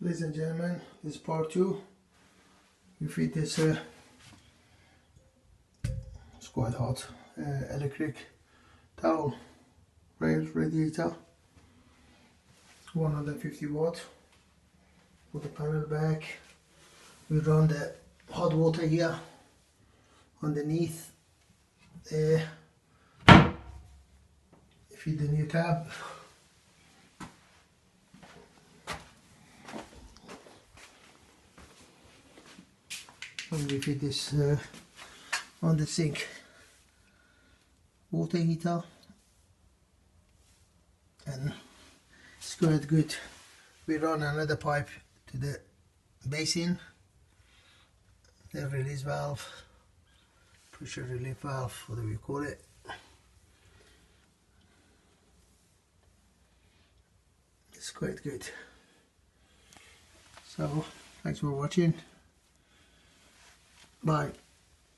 Ladies and gentlemen, this is part 2. You feed this, it's quite hot, electric towel rail radiator, 150 watt. Put the panel back. We run the hot water here underneath. Feed the new tab. And we feed this on the sink water heater, and it's quite good. We run another pipe to the basin, the release valve, pressure relief valve, whatever you call it. It's quite good. So thanks for watching. Bye.